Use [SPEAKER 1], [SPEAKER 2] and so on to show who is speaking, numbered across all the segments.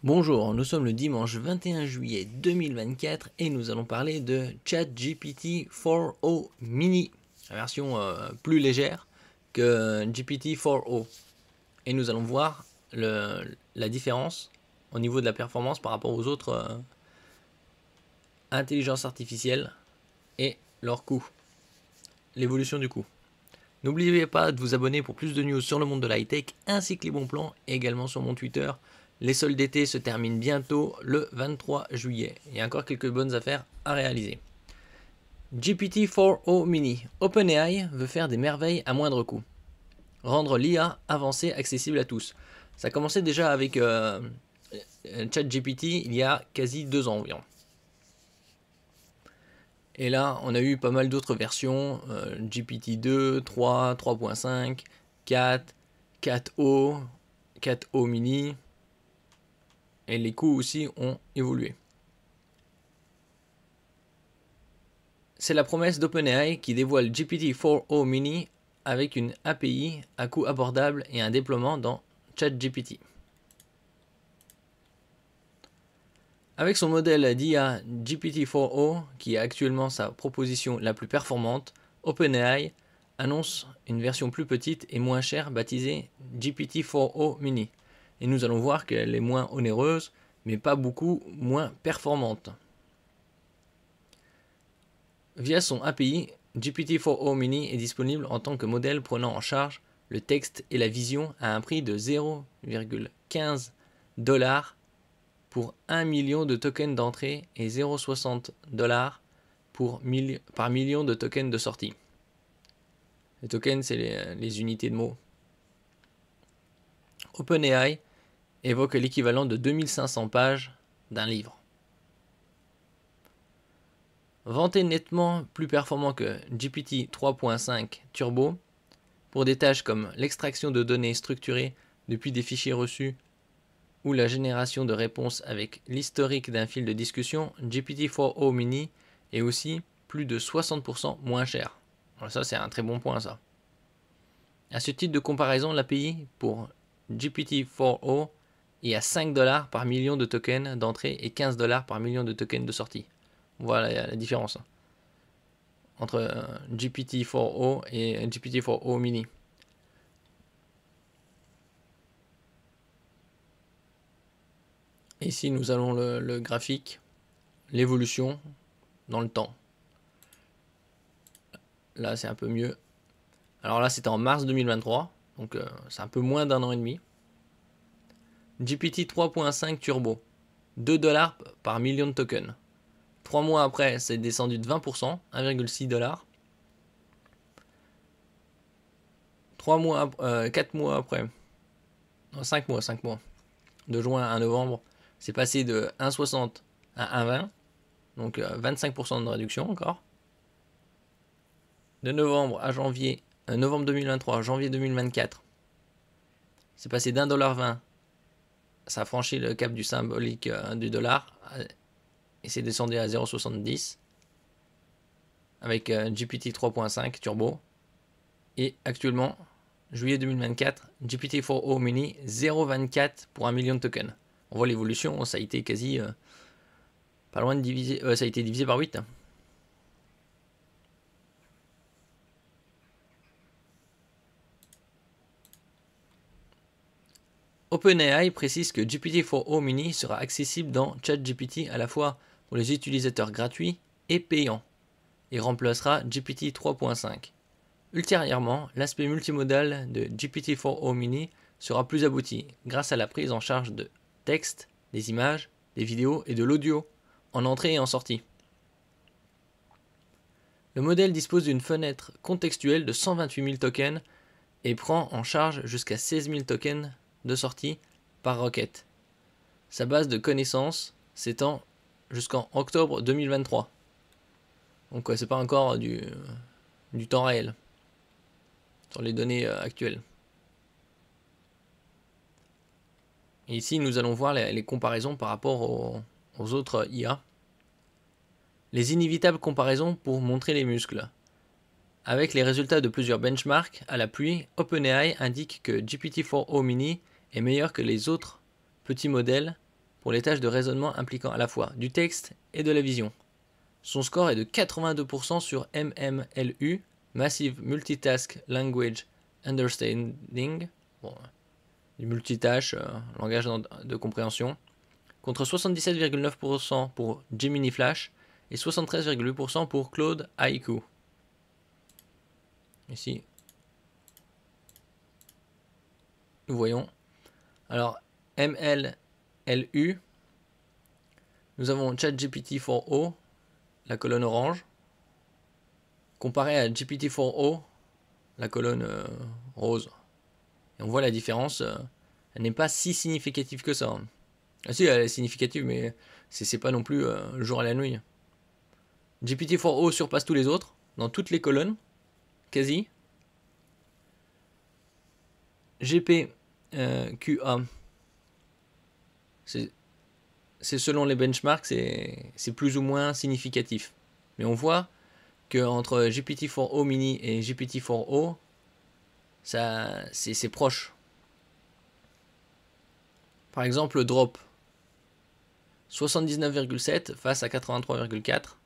[SPEAKER 1] Bonjour, nous sommes le dimanche 21 juillet 2024 et nous allons parler de ChatGPT 4o Mini, la version plus légère que GPT 4o. Et nous allons voir la différence au niveau de la performance par rapport aux autres intelligences artificielles et leur coût, l'évolution du coût. N'oubliez pas de vous abonner pour plus de news sur le monde de la high-tech ainsi que les bons plans et également sur mon Twitter. Les soldes d'été se terminent bientôt le 23 juillet. Il y a encore quelques bonnes affaires à réaliser. GPT-4o Mini. OpenAI veut faire des merveilles à moindre coût. Rendre l'IA avancée accessible à tous. Ça commençait déjà avec ChatGPT il y a quasi 2 ans environ. Et là, on a eu pas mal d'autres versions, GPT-2, 3, 3.5, 4, 4o, 4o Mini. Et les coûts aussi ont évolué. C'est la promesse d'OpenAI qui dévoile GPT-4o Mini avec une API à coût abordable et un déploiement dans ChatGPT. Avec son modèle d'IA GPT-4o, qui est actuellement sa proposition la plus performante, OpenAI annonce une version plus petite et moins chère baptisée GPT-4o Mini. Et nous allons voir qu'elle est moins onéreuse, mais pas beaucoup moins performante. Via son API, GPT-4o Mini est disponible en tant que modèle prenant en charge le texte et la vision à un prix de 0,15 $ pour 1 million de tokens d'entrée et 0,60 $ par million de tokens de sortie. Les tokens, c'est les unités de mots. OpenAI évoque l'équivalent de 2500 pages d'un livre. Vanté nettement plus performant que GPT 3.5 Turbo pour des tâches comme l'extraction de données structurées depuis des fichiers reçus ou la génération de réponses avec l'historique d'un fil de discussion, GPT-4o Mini est aussi plus de 60% moins cher. Alors ça, c'est un très bon point, ça. À ce titre de comparaison, l'API pour GPT-4o est à 5 $ par million de tokens d'entrée et 15 $ par million de tokens de sortie. Voilà la différence entre GPT-4o et GPT-4o Mini. Ici, nous allons le graphique, l'évolution dans le temps. Là, c'est un peu mieux. Alors là, c'était en mars 2023, donc c'est un peu moins d'1 an et demi. GPT 3.5 Turbo, 2 $ par million de tokens. 3 mois après, c'est descendu de 20%, 1,6 $. 4 mois après, non, 5 mois, de juin à novembre, c'est passé de 1,60 à 1,20, donc 25% de réduction encore. De novembre à janvier, novembre 2023 à janvier 2024, c'est passé d'1,20 $, ça a franchi le cap du symbolique du dollar, et c'est descendu à 0,70 avec GPT 3.5 Turbo. Et actuellement, juillet 2024, GPT-4o Mini 0,24 pour 1 million de tokens. On voit l'évolution, ça a été quasi pas loin de diviser, ça a été divisé par 8. OpenAI précise que GPT-4o Mini sera accessible dans ChatGPT à la fois pour les utilisateurs gratuits et payants et remplacera GPT 3.5. Ultérieurement, l'aspect multimodal de GPT-4o Mini sera plus abouti grâce à la prise en charge de texte, des images, des vidéos et de l'audio en entrée et en sortie. Le modèle dispose d'une fenêtre contextuelle de 128 000 tokens et prend en charge jusqu'à 16 000 tokens de sortie par requête. Sa base de connaissances s'étend jusqu'en octobre 2023. Donc c'est pas encore du temps réel sur les données actuelles. Et ici, nous allons voir les comparaisons par rapport aux autres IA. Les inévitables comparaisons pour montrer les muscles. Avec les résultats de plusieurs benchmarks à l'appui, OpenAI indique que GPT-4o Mini est meilleur que les autres petits modèles pour les tâches de raisonnement impliquant à la fois du texte et de la vision. Son score est de 82% sur MMLU, Massive Multitask Language Understanding, bon, du multitâche, langage de compréhension, contre 77,9% pour Gemini Flash et 73,8% pour Claude IQ. Ici, nous voyons. Alors, MLLU, nous avons ChatGPT-4o, la colonne orange, comparé à GPT-4o, la colonne rose. Et on voit la différence, elle n'est pas si significative que ça. Ah si, elle est significative, mais c'est pas non plus le jour à la nuit. GPT-4o surpasse tous les autres, dans toutes les colonnes, quasi. GPQA, c'est selon les benchmarks, c'est plus ou moins significatif. Mais on voit qu'entre GPT-4o mini et GPT-4o, c'est proche. Par exemple, le drop, 79,7 face à 83,4.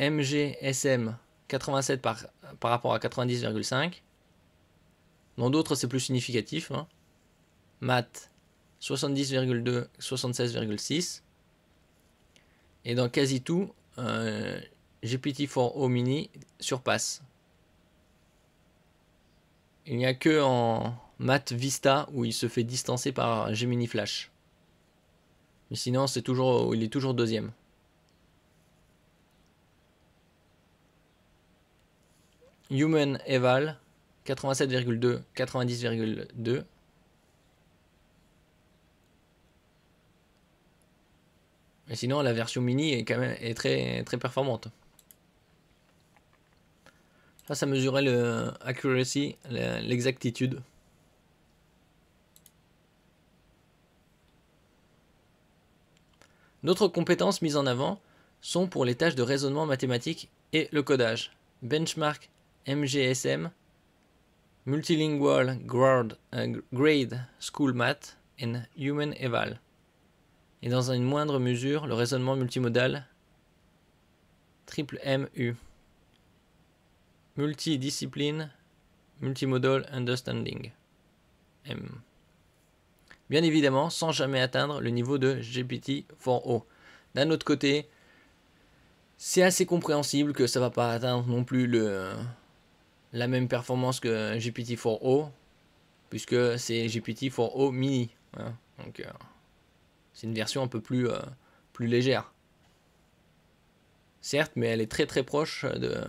[SPEAKER 1] MGSM, 87 par rapport à 90,5. Dans d'autres, c'est plus significatif. Hein. Math, 70,2, 76,6. Et dans quasi tout, GPT-4o mini surpasse. Il n'y a que en Math Vista où il se fait distancer par Gemini Flash. Mais sinon, il est toujours deuxième. Human Eval, 87,2, 90,2. Mais sinon, la version mini est quand même très, très performante. Là, ça mesurait le accuracy, l'exactitude. D'autres compétences mises en avant sont pour les tâches de raisonnement mathématique et le codage. Benchmark MGSM, Multilingual Grade School Math and Human Eval. Et dans une moindre mesure, le raisonnement multimodal MMU. Multidiscipline Multimodal Understanding. Bien évidemment, sans jamais atteindre le niveau de GPT-4o. D'un autre côté, c'est assez compréhensible que ça ne va pas atteindre non plus la même performance que GPT-4o, puisque c'est GPT-4o mini. Hein. Donc, c'est une version un peu plus légère. Certes, mais elle est très très proche de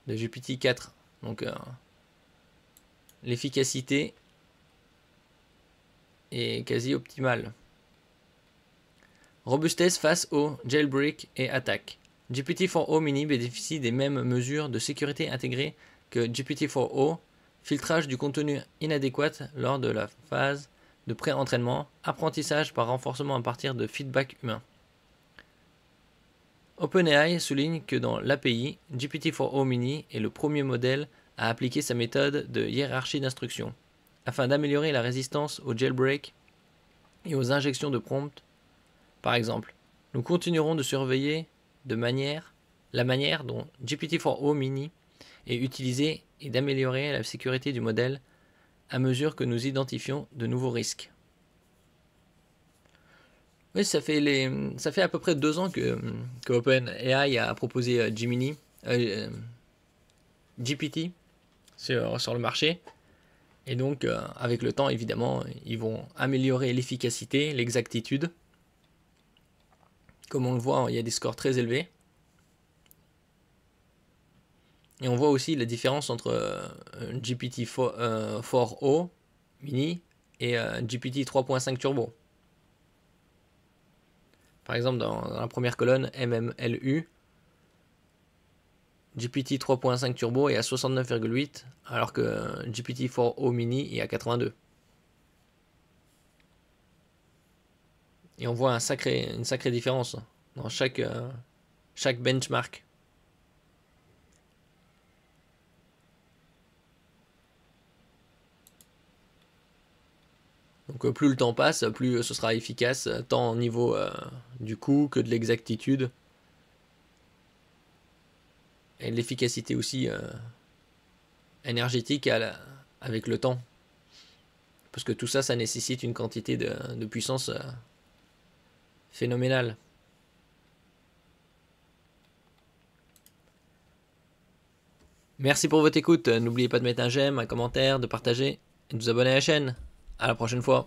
[SPEAKER 1] GPT-4. Donc, l'efficacité est quasi optimale. Robustesse face au jailbreak et attaque. GPT-4o mini bénéficie des mêmes mesures de sécurité intégrées que GPT-4o, filtrage du contenu inadéquat lors de la phase de pré-entraînement, apprentissage par renforcement à partir de feedback humain. OpenAI souligne que dans l'API, GPT-4o mini est le premier modèle à appliquer sa méthode de hiérarchie d'instructions, afin d'améliorer la résistance au jailbreak et aux injections de prompts. Par exemple, nous continuerons de surveiller la manière dont GPT-4o mini est utilisé et d'améliorer la sécurité du modèle à mesure que nous identifions de nouveaux risques. Oui, ça fait à peu près 2 ans que OpenAI a proposé GPT sur le marché. Et donc, avec le temps, évidemment, ils vont améliorer l'efficacité, l'exactitude. Comme on le voit, il y a des scores très élevés. Et on voit aussi la différence entre GPT-4o mini et GPT 3.5 Turbo. Par exemple, dans la première colonne, MMLU, GPT 3.5 Turbo est à 69,8, alors que GPT-4o mini est à 82. Et on voit une sacrée différence dans chaque benchmark. Donc plus le temps passe, plus ce sera efficace, tant au niveau du coût que de l'exactitude. Et de l'efficacité aussi énergétique avec le temps. Parce que tout ça, ça nécessite une quantité de puissance phénoménale. Merci pour votre écoute. N'oubliez pas de mettre un j'aime, un commentaire, de partager et de vous abonner à la chaîne. À la prochaine fois.